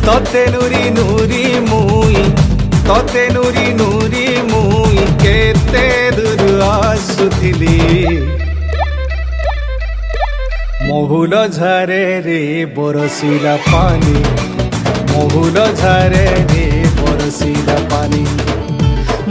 तोते नुरी नुरी मुई तोते नुरी नुरी मुई केते दूर आसुथिली महुल झारे रे बरसिला पानी महुल झारे रे बरसिला पानी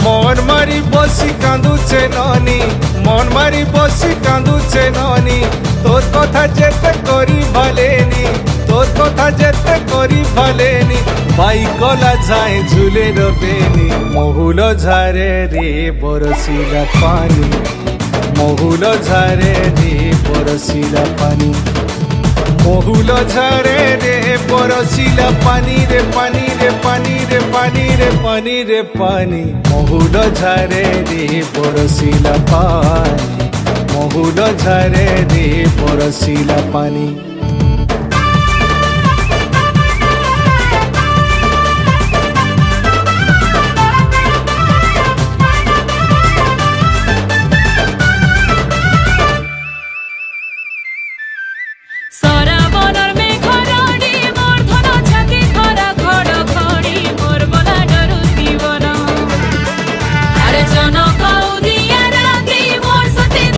मन मारी बसी कांदुचे नानी मन मारी बसी कांदुचे नानी तोर कथा जेते करी भालेनी तोर कथा जेते करी भालेनी बाई कला जाए झूले रबेनी महुल झारे रे बरसिला पानी महुल झारे रे बरसिला पानी महुल झारे रे बरसिला पानी रे पानी रे पानी रे पानी रे पानी रे पानी महुल झारे रे बरसिला पानी महुल झारे रे बरसिला पानी।